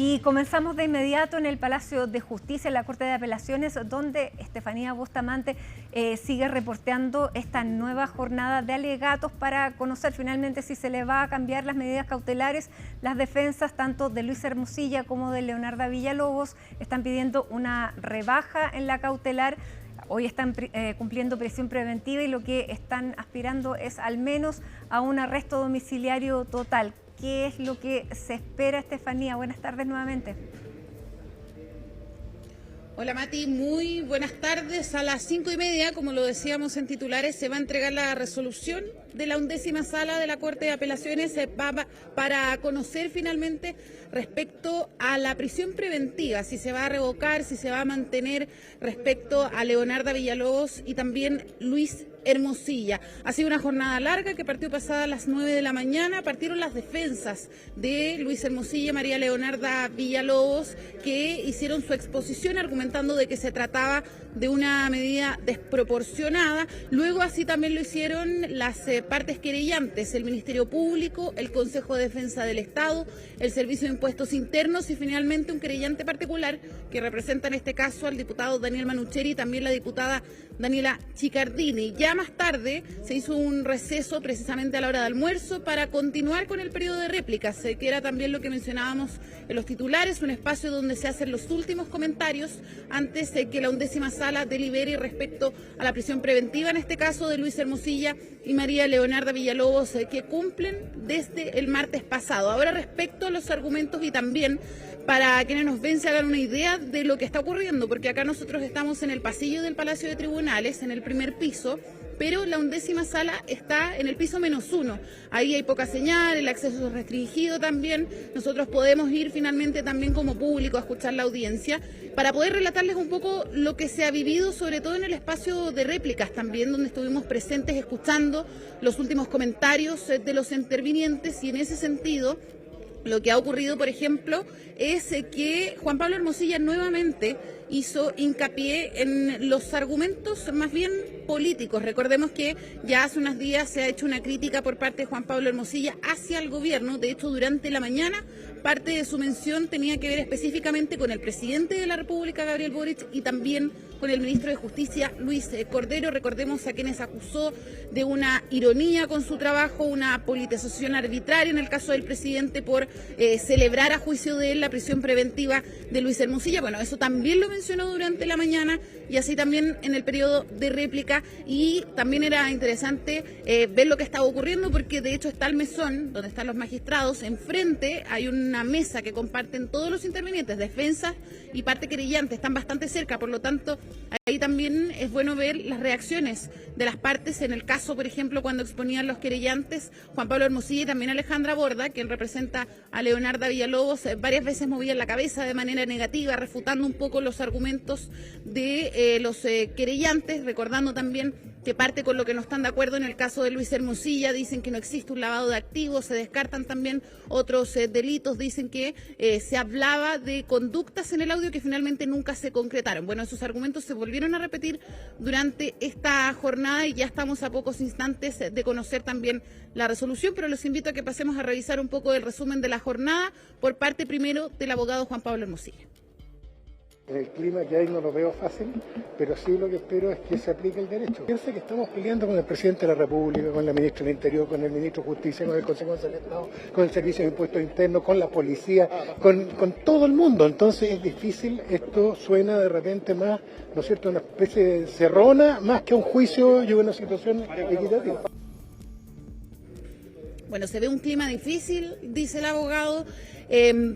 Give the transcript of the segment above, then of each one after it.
Y comenzamos de inmediato en el Palacio de Justicia, en la Corte de Apelaciones, donde Estefanía Bustamante sigue reporteando esta nueva jornada de alegatos para conocer finalmente si se le va a cambiar las medidas cautelares. Las defensas, tanto de Luis Hermosilla como de Leonarda Villalobos, están pidiendo una rebaja en la cautelar. Hoy están cumpliendo prisión preventiva y lo que están aspirando es al menos a un arresto domiciliario total. ¿Qué es lo que se espera, Estefanía? Buenas tardes nuevamente. Hola Mati, muy buenas tardes. A las 5:30, como lo decíamos en titulares, se va a entregar la resolución de la 11ª Sala de la Corte de Apelaciones para conocer finalmente respecto a la prisión preventiva, si se va a revocar, si se va a mantener respecto a Leonarda Villalobos y también Luis Hermosilla. Ha sido una jornada larga que partió pasada a las 9 de la mañana. Partieron las defensas de Luis Hermosilla y María Leonarda Villalobos, que hicieron su exposición argumentando de que se trataba de una medida desproporcionada. Luego así también lo hicieron las partes querellantes, el Ministerio Público, el Consejo de Defensa del Estado, el Servicio de Impuestos Internos y finalmente un querellante particular que representa en este caso al diputado Daniel Manucheri y también la diputada Daniela Chicardini. Ya más tarde se hizo un receso precisamente a la hora de almuerzo para continuar con el periodo de réplicas, que era también lo que mencionábamos en los titulares, un espacio donde se hacen los últimos comentarios antes de que la 11ª Sala delibere respecto a la prisión preventiva, en este caso de Luis Hermosilla y María Leonarda Villalobos, que cumplen desde el martes pasado. Ahora respecto a los argumentos y también para quienes nos ven se hagan una idea de lo que está ocurriendo, porque acá nosotros estamos en el pasillo del Palacio de Tribunales, en el primer piso, pero la 11ª Sala está en el piso -1. Ahí hay poca señal, el acceso es restringido también. Nosotros podemos ir finalmente también como público a escuchar la audiencia para poder relatarles un poco lo que se ha vivido, sobre todo en el espacio de réplicas también, donde estuvimos presentes escuchando los últimos comentarios de los intervinientes y en ese sentido lo que ha ocurrido, por ejemplo, es que Juan Pablo Hermosilla nuevamente hizo hincapié en los argumentos más bien políticos. Recordemos que ya hace unos días se ha hecho una crítica por parte de Juan Pablo Hermosilla hacia el gobierno. De hecho, durante la mañana, parte de su mención tenía que ver específicamente con el presidente de la República, Gabriel Boric, y también con el ministro de Justicia, Luis Cordero. Recordemos a quienes acusó de una ironía con su trabajo, una politización arbitraria en el caso del presidente por celebrar a juicio de él la prisión preventiva de Luis Hermosilla. Bueno, eso también lo mencionó durante la mañana y así también en el periodo de réplica, y también era interesante ver lo que estaba ocurriendo porque de hecho está el mesón donde están los magistrados, enfrente hay una mesa que comparten todos los intervinientes, defensas y parte querellante, están bastante cerca, por lo tanto ahí también es bueno ver las reacciones de las partes. En el caso, por ejemplo, cuando exponían los querellantes, Juan Pablo Hermosilla y también Alejandra Borda, quien representa a Leonarda Villalobos, varias veces movían la cabeza de manera negativa, refutando un poco los argumentos de los querellantes, recordando también que parte con lo que no están de acuerdo en el caso de Luis Hermosilla, dicen que no existe un lavado de activos, se descartan también otros delitos, dicen que se hablaba de conductas en el audio que finalmente nunca se concretaron. Bueno, esos argumentos se volvieron a repetir durante esta jornada y ya estamos a pocos instantes de conocer también la resolución, pero los invito a que pasemos a revisar un poco el resumen de la jornada por parte primero del abogado Juan Pablo Hermosilla. El clima que hay no lo veo fácil, pero sí lo que espero es que se aplique el derecho. Piensa que estamos peleando con el presidente de la República, con la ministra del Interior, con el ministro de Justicia, con el Consejo del Estado, con el Servicio de Impuestos Internos, con la policía, con todo el mundo. Entonces es difícil, esto suena de repente más, ¿no es cierto?, una especie de cerrona, más que un juicio y una situación equitativa. Bueno, se ve un clima difícil, dice el abogado,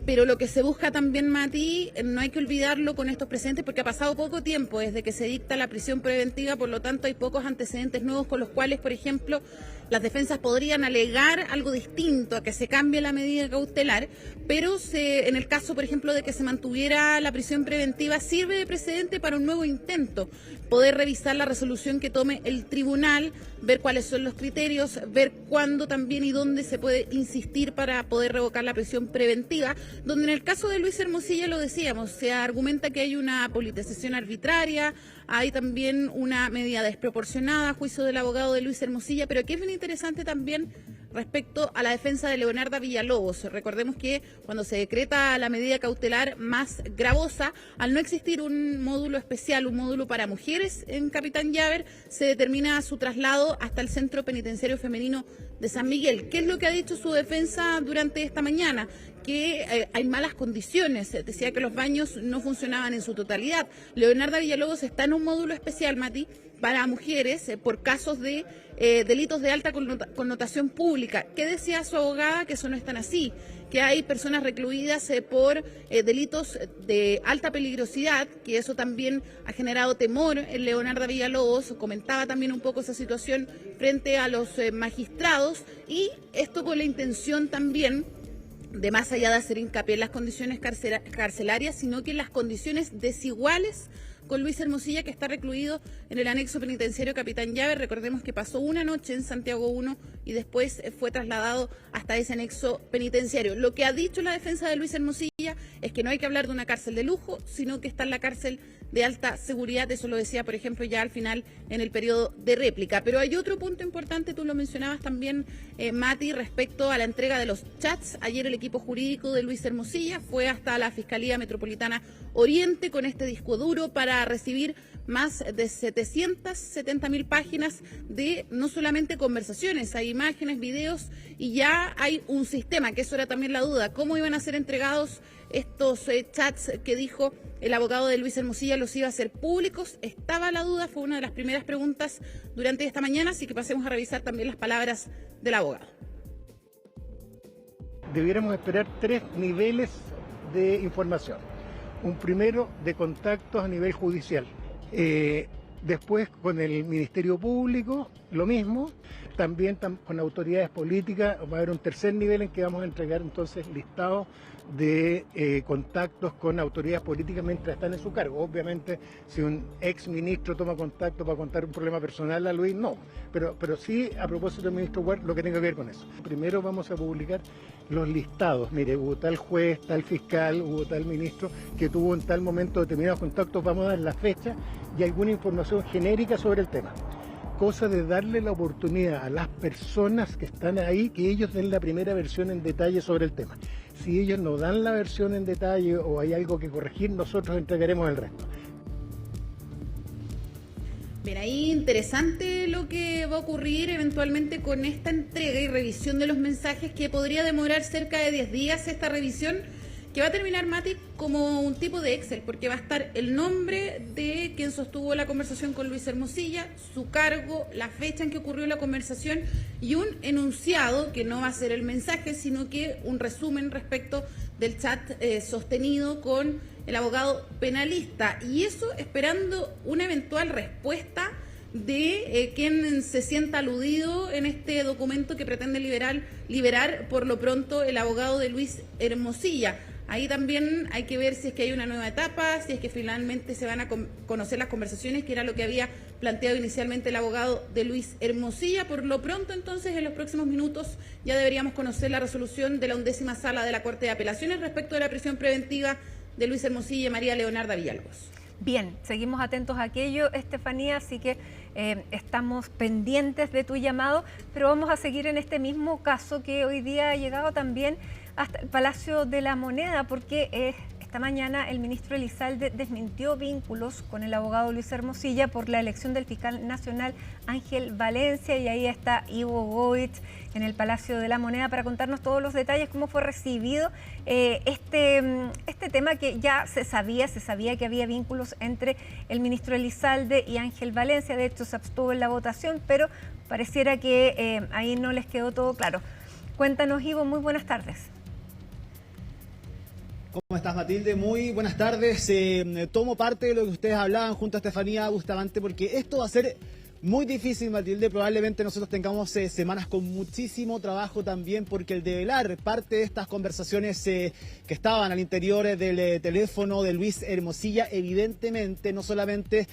pero lo que se busca también, Mati, no hay que olvidarlo con estos precedentes porque ha pasado poco tiempo desde que se dicta la prisión preventiva, por lo tanto hay pocos antecedentes nuevos con los cuales, por ejemplo, las defensas podrían alegar algo distinto a que se cambie la medida cautelar, pero en el caso, por ejemplo, de que se mantuviera la prisión preventiva, sirve de precedente para un nuevo intento, poder revisar la resolución que tome el tribunal, ver cuáles son los criterios, ver cuándo también y dónde se puede insistir para poder revocar la prisión preventiva, donde en el caso de Luis Hermosilla lo decíamos, se argumenta que hay una politización arbitraria, hay también una medida desproporcionada a juicio del abogado de Luis Hermosilla, pero aquí es bien interesante también respecto a la defensa de Leonarda Villalobos. Recordemos que cuando se decreta la medida cautelar más gravosa, al no existir un módulo especial, un módulo para mujeres en Capitán Llaver, se determina su traslado hasta el Centro Penitenciario Femenino de San Miguel. ¿Qué es lo que ha dicho su defensa durante esta mañana? Que hay malas condiciones, decía que los baños no funcionaban en su totalidad. Leonarda Villalobos está en un módulo especial, Mati, para mujeres por casos de delitos de alta connotación pública. ¿Qué decía su abogada? Que eso no es tan así, que hay personas recluidas por delitos de alta peligrosidad, que eso también ha generado temor en Leonarda Villalobos. Comentaba también un poco esa situación frente a los magistrados, y esto con la intención también de, más allá de hacer hincapié en las condiciones carcelarias, sino que en las condiciones desiguales con Luis Hermosilla, que está recluido en el anexo penitenciario Capitán Llaver. Recordemos que pasó una noche en Santiago 1 y después fue trasladado hasta ese anexo penitenciario. Lo que ha dicho la defensa de Luis Hermosilla es que no hay que hablar de una cárcel de lujo, sino que está en la cárcel de alta seguridad. Eso lo decía, por ejemplo, ya al final en el periodo de réplica. Pero hay otro punto importante, tú lo mencionabas también, Mati, respecto a la entrega de los chats. Ayer el equipo jurídico de Luis Hermosilla fue hasta la Fiscalía Metropolitana Oriente con este disco duro para recibir más de 770.000 páginas de no solamente conversaciones, hay imágenes, videos, y ya hay un sistema, que eso era también la duda, cómo iban a ser entregados estos chats que dijo el abogado de Luis Hermosilla, los iba a hacer públicos. Estaba la duda, fue una de las primeras preguntas durante esta mañana, así que pasemos a revisar también las palabras del abogado. Debiéramos esperar 3 niveles de información. Un primero de contactos a nivel judicial. Después con el Ministerio Público, lo mismo. También con autoridades políticas va a haber un tercer nivel en que vamos a entregar entonces listados de contactos con autoridades políticas mientras están en su cargo. Obviamente, si un ex ministro toma contacto para contar un problema personal a Luis, no. Pero sí, a propósito del ministro Wert, lo que tenga que ver con eso. Primero vamos a publicar los listados. Mire, hubo tal juez, tal fiscal, hubo tal ministro que tuvo en tal momento determinados contactos. Vamos a dar la fecha y alguna información genérica sobre el tema. Cosa de darle la oportunidad a las personas que están ahí que ellos den la primera versión en detalle sobre el tema. Si ellos no dan la versión en detalle o hay algo que corregir, nosotros entregaremos el resto. Bien, ahí interesante lo que va a ocurrir eventualmente con esta entrega y revisión de los mensajes, que podría demorar cerca de 10 días esta revisión, que va a terminar, Mati, como un tipo de Excel, porque va a estar el nombre de quien sostuvo la conversación con Luis Hermosilla, su cargo, la fecha en que ocurrió la conversación y un enunciado que no va a ser el mensaje, sino que un resumen respecto del chat sostenido con el abogado penalista. Y eso esperando una eventual respuesta de quien se sienta aludido en este documento que pretende liberar por lo pronto el abogado de Luis Hermosilla. Ahí también hay que ver si es que hay una nueva etapa, si es que finalmente se van a conocer las conversaciones, que era lo que había planteado inicialmente el abogado de Luis Hermosilla. Por lo pronto, entonces, en los próximos minutos ya deberíamos conocer la resolución de la 11ª Sala de la Corte de Apelaciones respecto de la prisión preventiva de Luis Hermosilla y María Leonarda Villalobos. Bien, seguimos atentos a aquello, Estefanía, así que estamos pendientes de tu llamado, pero vamos a seguir en este mismo caso que hoy día ha llegado también hasta el Palacio de la Moneda, porque esta mañana el ministro Elizalde desmintió vínculos con el abogado Luis Hermosilla por la elección del fiscal nacional Ángel Valencia, y ahí está Ivo Goitz en el Palacio de la Moneda para contarnos todos los detalles, cómo fue recibido este tema que ya se sabía que había vínculos entre el ministro Elizalde y Ángel Valencia. De hecho, se abstuvo en la votación, pero pareciera que ahí no les quedó todo claro. Cuéntanos, Ivo, muy buenas tardes. ¿Cómo estás, Matilde? Muy buenas tardes. Tomo parte de lo que ustedes hablaban junto a Estefanía Bustamante, porque esto va a ser muy difícil, Matilde. Probablemente nosotros tengamos semanas con muchísimo trabajo también, porque el develar parte de estas conversaciones que estaban al interior del teléfono de Luis Hermosilla, evidentemente no solamente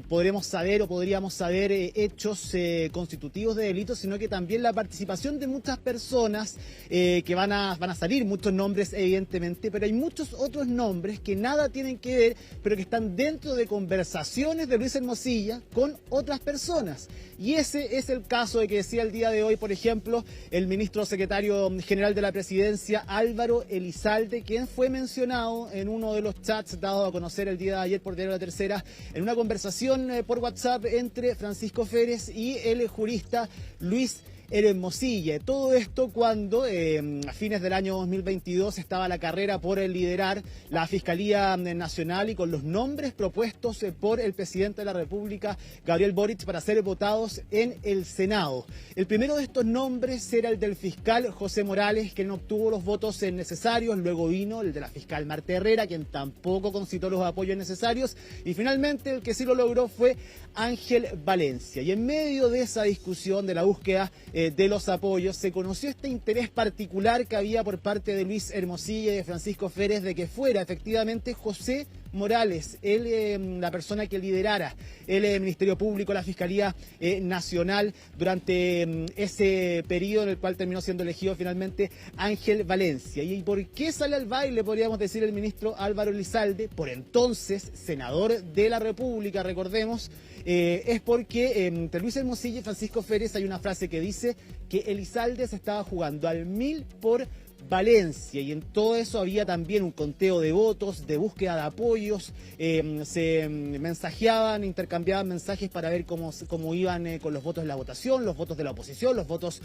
podríamos saber hechos constitutivos de delitos, sino que también la participación de muchas personas que van a salir, muchos nombres evidentemente, pero hay muchos otros nombres que nada tienen que ver, pero que están dentro de conversaciones de Luis Hermosilla con otras otras personas. Y ese es el caso de que decía el día de hoy, por ejemplo, el ministro secretario general de la Presidencia, Álvaro Elizalde, quien fue mencionado en uno de los chats dado a conocer el día de ayer por Diario La Tercera, en una conversación por WhatsApp entre Francisco Férez y el jurista Luis Hermosilla. Todo esto cuando a fines del año 2022 estaba la carrera por liderar la Fiscalía Nacional y con los nombres propuestos por el presidente de la República, Gabriel Boric, para ser votados en el Senado. El primero de estos nombres era el del fiscal José Morales, quien no obtuvo los votos necesarios. Luego vino el de la fiscal Marta Herrera, quien tampoco concitó los apoyos necesarios. Y finalmente el que sí lo logró fue Ángel Valencia. Y en medio de esa discusión, de la búsqueda de los apoyos, se conoció este interés particular que había por parte de Luis Hermosilla y de Francisco Férez de que fuera efectivamente José Morales, la persona que liderara el Ministerio Público, la Fiscalía Nacional durante ese periodo en el cual terminó siendo elegido finalmente Ángel Valencia. ¿Y por qué sale al baile, podríamos decir, el ministro Álvaro Elizalde, por entonces senador de la República, recordemos? Es porque entre Luis Hermosilla y Francisco Férez hay una frase que dice que Elizalde se estaba jugando al 1000 por Valencia, y en todo eso había también un conteo de votos, de búsqueda de apoyos, se mensajeaban, intercambiaban mensajes para ver cómo iban con los votos de la votación, los votos de la oposición, los votos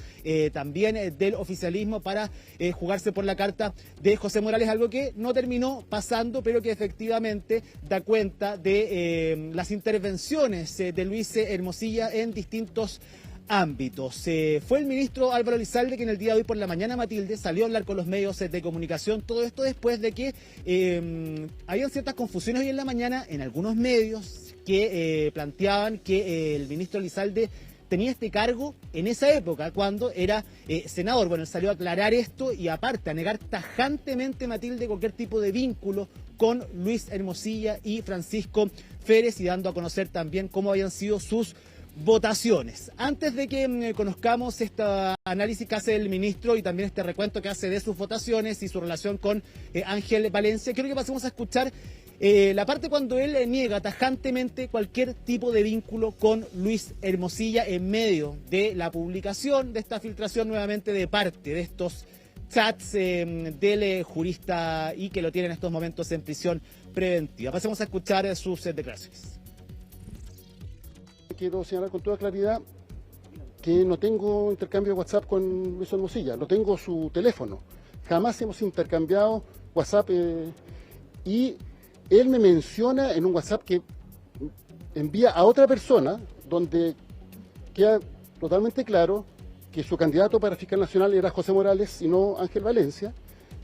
también del oficialismo para jugarse por la carta de José Morales, algo que no terminó pasando, pero que efectivamente da cuenta de las intervenciones de Luis Hermosilla en distintos ámbitos. Fue el ministro Álvaro Elizalde quien el día de hoy por la mañana, Matilde, salió a hablar con los medios de comunicación. Todo esto después de que habían ciertas confusiones hoy en la mañana en algunos medios que planteaban que el ministro Elizalde tenía este cargo en esa época, cuando era senador. Bueno, él salió a aclarar esto y aparte a negar tajantemente, Matilde, cualquier tipo de vínculo con Luis Hermosilla y Francisco Férez, y dando a conocer también cómo habían sido sus votaciones. Antes de que conozcamos este análisis que hace el ministro y también este recuento que hace de sus votaciones y su relación con Ángel Valencia, quiero que pasemos a escuchar la parte cuando él niega tajantemente cualquier tipo de vínculo con Luis Hermosilla en medio de la publicación de esta filtración nuevamente de parte de estos chats del jurista y que lo tiene en estos momentos en prisión preventiva. Pasemos a escuchar sus declaraciones. Quiero señalar con toda claridad que no tengo intercambio de WhatsApp con Luis Hermosilla, no tengo su teléfono, jamás hemos intercambiado WhatsApp y él me menciona en un WhatsApp que envía a otra persona donde queda totalmente claro que su candidato para fiscal nacional era José Morales y no Ángel Valencia.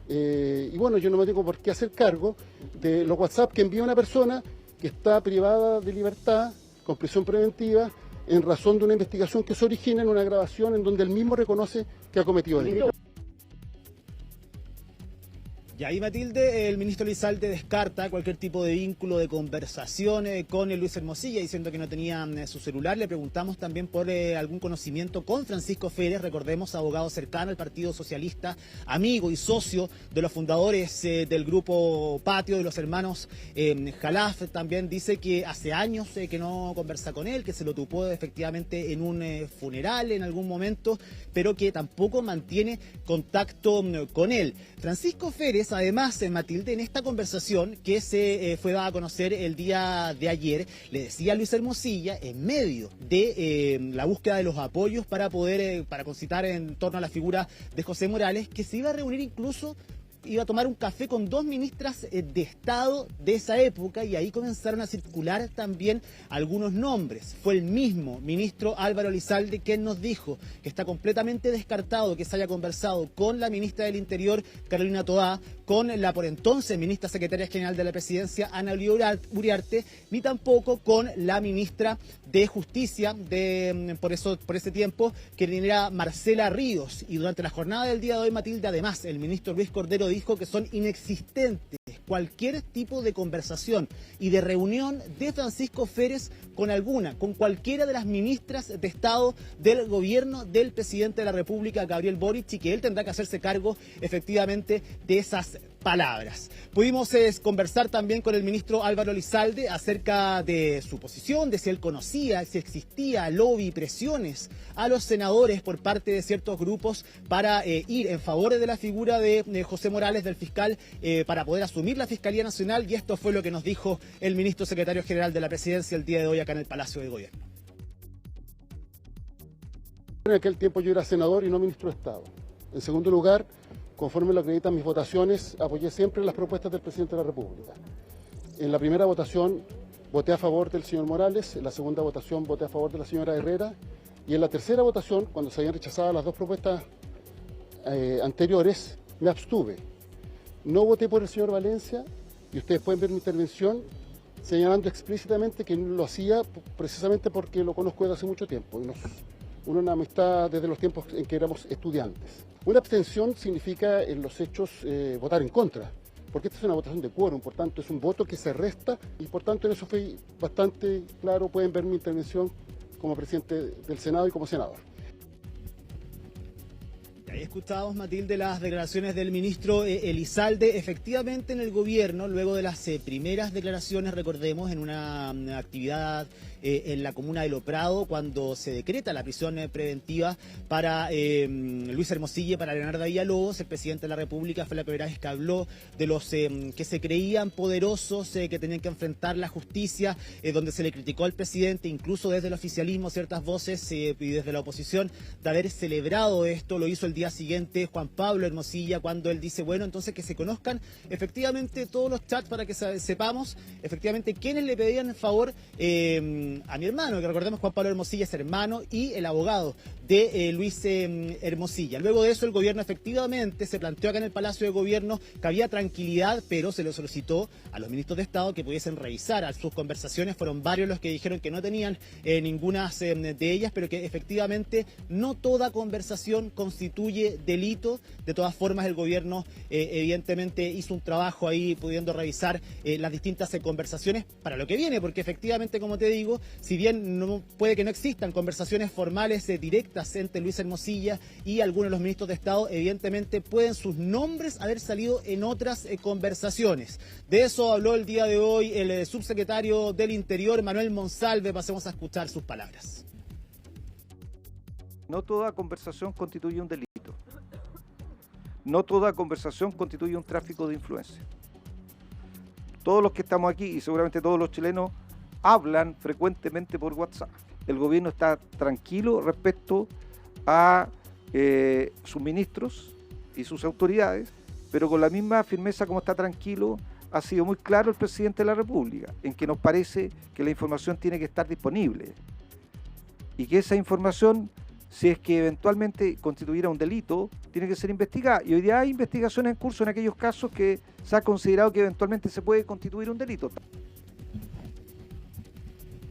Y bueno, yo no me tengo por qué hacer cargo de los WhatsApp que envía una persona que está privada de libertad con prisión preventiva en razón de una investigación que se origina en una grabación en donde él mismo reconoce que ha cometido delito. Y ahí, Matilde, el ministro Elizalde descarta cualquier tipo de vínculo, de conversación con Luis Hermosilla, diciendo que no tenía su celular. Le preguntamos también por algún conocimiento con Francisco Férez, recordemos, abogado cercano al Partido Socialista, amigo y socio de los fundadores del grupo Patio, de los hermanos Jalaf. También dice que hace años que no conversa con él, que se lo topó efectivamente en un funeral en algún momento, pero que tampoco mantiene contacto con él. Francisco Férez, además, Matilde, en esta conversación que se fue dada a conocer el día de ayer, le decía a Luis Hermosilla, en medio de la búsqueda de los apoyos para poder, para concitar en torno a la figura de José Morales, que se iba a reunir incluso, iba a tomar un café con dos ministras de Estado de esa época, y ahí comenzaron a circular también algunos nombres. Fue el mismo ministro Álvaro Elizalde quien nos dijo que está completamente descartado que se haya conversado con la ministra del Interior, Carolina Toá, con la por entonces ministra secretaria general de la Presidencia, Ana Uriarte, ni tampoco con la ministra de Justicia por ese tiempo, que era Marcela Ríos. Y durante la jornada del día de hoy, Matilde, además, el ministro Luis Cordero dijo que son inexistentes cualquier tipo de conversación y de reunión de Francisco Férez con cualquiera de las ministras de Estado del gobierno del presidente de la República, Gabriel Boric, y que él tendrá que hacerse cargo efectivamente de esas palabras. Pudimos conversar también con el ministro Álvaro Elizalde acerca de su posición, de si él conocía, si existía lobby, presiones a los senadores por parte de ciertos grupos para ir en favor de la figura de José Morales, del fiscal, para poder asumir la Fiscalía Nacional, y esto fue lo que nos dijo el ministro secretario general de la Presidencia el día de hoy acá en el Palacio de Gobierno. En aquel tiempo yo era senador y no ministro de Estado. En segundo lugar, conforme lo acreditan mis votaciones, apoyé siempre las propuestas del presidente de la República. En la primera votación voté a favor del señor Morales, en la segunda votación voté a favor de la señora Herrera, y en la tercera votación, cuando se habían rechazado las dos propuestas anteriores, me abstuve. No voté por el señor Valencia, y ustedes pueden ver mi intervención señalando explícitamente que lo hacía precisamente porque lo conozco desde hace mucho tiempo. Una amistad desde los tiempos en que éramos estudiantes. Una abstención significa en los hechos votar en contra, porque esta es una votación de quórum, por tanto es un voto que se resta, y por tanto en eso fue bastante claro. Pueden ver mi intervención como presidente del Senado y como senador. Ahí escuchábamos, Matilde, las declaraciones del ministro Elizalde. Efectivamente, en el gobierno, luego de las primeras declaraciones, recordemos, en una actividad en la comuna de Loprado, cuando se decreta la prisión preventiva para Luis Hermosilla y para Leonardo Villalobos, el presidente de la República fue la primera vez que habló de los que se creían poderosos, que tenían que enfrentar la justicia, donde se le criticó al presidente, incluso desde el oficialismo, ciertas voces y desde la oposición, de haber celebrado esto. Lo hizo el día siguiente Juan Pablo Hermosilla, cuando él dice, bueno, entonces que se conozcan efectivamente todos los chats para que sepamos efectivamente quiénes le pedían favor a mi hermano, que recordemos Juan Pablo Hermosilla es hermano y el abogado de Luis Hermosilla. Luego de eso el gobierno efectivamente se planteó acá en el Palacio de Gobierno que había tranquilidad, pero se le solicitó a los ministros de Estado que pudiesen revisar a sus conversaciones. Fueron varios los que dijeron que no tenían ninguna de ellas, pero que efectivamente no toda conversación constituye delito. De todas formas, el gobierno evidentemente hizo un trabajo ahí pudiendo revisar las distintas conversaciones para lo que viene, porque efectivamente, como te digo, si bien no, puede que no existan conversaciones formales directas entre Luis Hermosilla y algunos de los ministros de Estado, evidentemente pueden sus nombres haber salido en otras conversaciones. De eso habló el día de hoy el subsecretario del Interior, Manuel Monsalve. Pasemos a escuchar sus palabras. No toda conversación constituye un delito. No toda conversación constituye un tráfico de influencia. Todos los que estamos aquí, y seguramente todos los chilenos, hablan frecuentemente por WhatsApp. El gobierno está tranquilo respecto a sus ministros y sus autoridades, pero con la misma firmeza como está tranquilo, ha sido muy claro el presidente de la República, en que nos parece que la información tiene que estar disponible y que esa información, si es que eventualmente constituyera un delito, tiene que ser investigada. Y hoy día hay investigaciones en curso en aquellos casos que se ha considerado que eventualmente se puede constituir un delito.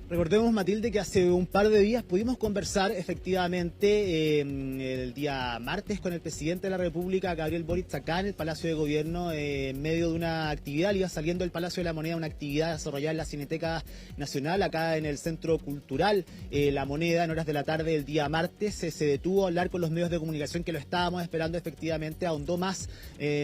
Recordemos, Matilde, que hace un par de días pudimos conversar efectivamente el día martes con el presidente de la República, Gabriel Boric, acá en el Palacio de Gobierno, en medio de una actividad. Iba saliendo del Palacio de la Moneda, una actividad desarrollada en la Cineteca Nacional, acá en el Centro Cultural La Moneda, en horas de la tarde del día martes. Se detuvo a hablar con los medios de comunicación que lo estábamos esperando. Efectivamente, ahondó más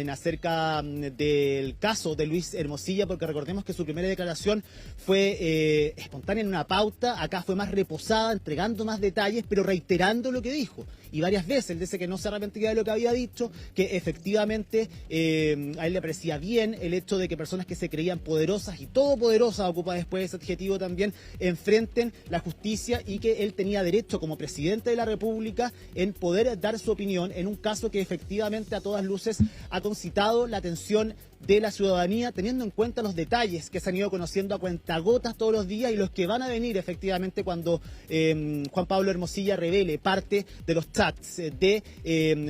acerca del caso de Luis Hermosilla, porque recordemos que su primera declaración fue espontánea, una pauta. Acá fue más reposada, entregando más detalles, pero reiterando lo que dijo. Y varias veces él dice que no se arrepentía de lo que había dicho, que efectivamente a él le parecía bien el hecho de que personas que se creían poderosas y todopoderosas, ocupa después ese adjetivo también, enfrenten la justicia, y que él tenía derecho como presidente de la República en poder dar su opinión en un caso que efectivamente a todas luces ha concitado la atención de la ciudadanía, teniendo en cuenta los detalles que se han ido conociendo a cuentagotas todos los días y los que van a venir efectivamente cuando Juan Pablo Hermosilla revele parte de los chats de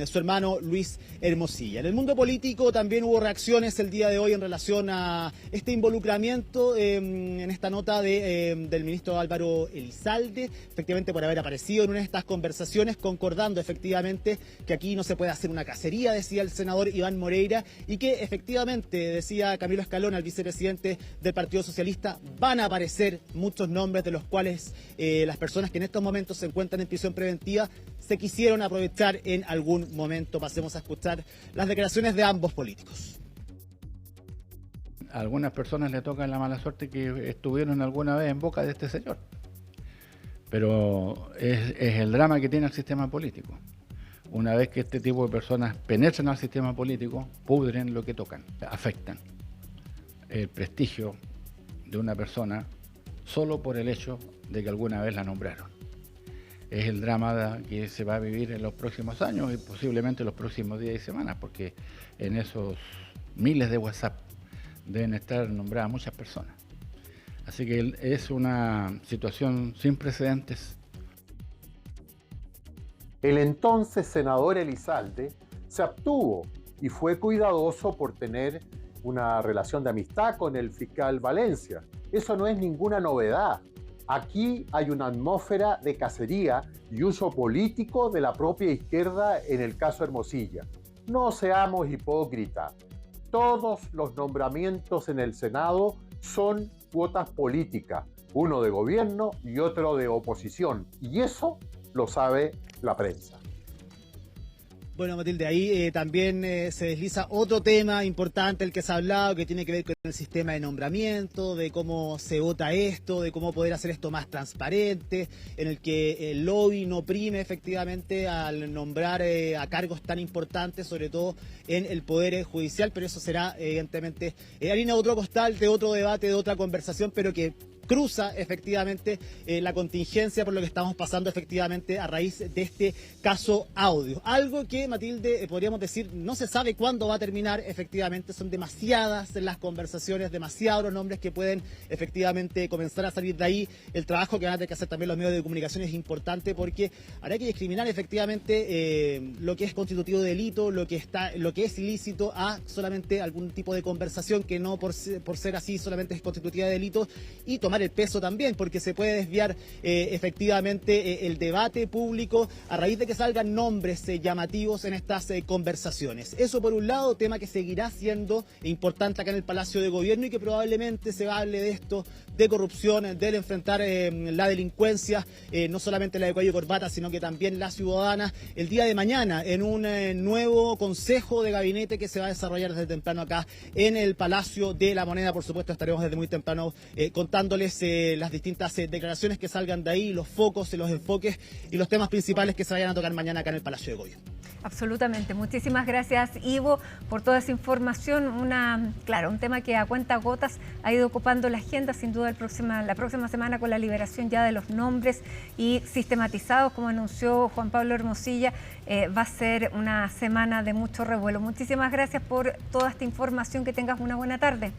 su hermano Luis Hermosilla. En el mundo político también hubo reacciones el día de hoy en relación a este involucramiento en esta nota del ministro Álvaro Elizalde, efectivamente por haber aparecido en una de estas conversaciones, concordando efectivamente que aquí no se puede hacer una cacería, decía el senador Iván Moreira, y que efectivamente, decía Camilo Escalona, el vicepresidente del Partido Socialista, van a aparecer muchos nombres de los cuales las personas que en estos momentos se encuentran en prisión preventiva se quisieron aprovechar en algún momento. Pasemos a escuchar las declaraciones de ambos políticos. a algunas personas le toca la mala suerte que estuvieron alguna vez en boca de este señor. Pero es el drama que tiene el sistema político. Una vez que este tipo de personas penetran al sistema político, pudren lo que tocan, afectan el prestigio de una persona solo por el hecho de que alguna vez la nombraron. Es el drama que se va a vivir en los próximos años y posiblemente en los próximos días y semanas, porque en esos miles de WhatsApp deben estar nombradas muchas personas. Así que es una situación sin precedentes. El entonces senador Elizalde se abstuvo y fue cuidadoso por tener una relación de amistad con el fiscal Valencia. Eso no es ninguna novedad. Aquí hay una atmósfera de cacería y uso político de la propia izquierda en el caso Hermosilla. No seamos hipócritas. Todos los nombramientos en el Senado son cuotas políticas, uno de gobierno y otro de oposición, y eso lo sabe la prensa. Bueno, Matilde, ahí también se desliza otro tema importante, el que se ha hablado, que tiene que ver con el sistema de nombramiento, de cómo se vota esto, de cómo poder hacer esto más transparente, en el que el lobby no prime efectivamente al nombrar a cargos tan importantes, sobre todo en el Poder Judicial, pero eso será evidentemente harina de otro costal, de otro debate, de otra conversación, pero que cruza efectivamente la contingencia por lo que estamos pasando efectivamente a raíz de este caso Audio. Algo que, Matilde, podríamos decir, no se sabe cuándo va a terminar efectivamente. Son demasiadas las conversaciones, demasiados los nombres que pueden efectivamente comenzar a salir de ahí. El trabajo que van a tener que hacer también los medios de comunicación es importante porque habrá que discriminar efectivamente lo que es constitutivo de delito, lo que es ilícito, a solamente algún tipo de conversación que no por ser así solamente es constitutiva de delito, y tomar el peso también, porque se puede desviar efectivamente el debate público a raíz de que salgan nombres llamativos en estas conversaciones. Eso por un lado, tema que seguirá siendo importante acá en el Palacio de Gobierno y que probablemente se hable de esto, de corrupción, del enfrentar la delincuencia, no solamente la de cuello y corbata, sino que también la ciudadana, el día de mañana en un nuevo consejo de gabinete que se va a desarrollar desde temprano acá en el Palacio de la Moneda. Por supuesto, estaremos desde muy temprano contándoles las distintas declaraciones que salgan de ahí, los focos, los enfoques y los temas principales que se vayan a tocar mañana acá en el Palacio de Gobierno. Absolutamente. Muchísimas gracias, Ivo, por toda esa información. Un tema que a cuentagotas ha ido ocupando la agenda, sin duda, la próxima semana, con la liberación ya de los nombres y sistematizados, como anunció Juan Pablo Hermosilla. Va a ser una semana de mucho revuelo. Muchísimas gracias por toda esta información. Que tengas una buena tarde.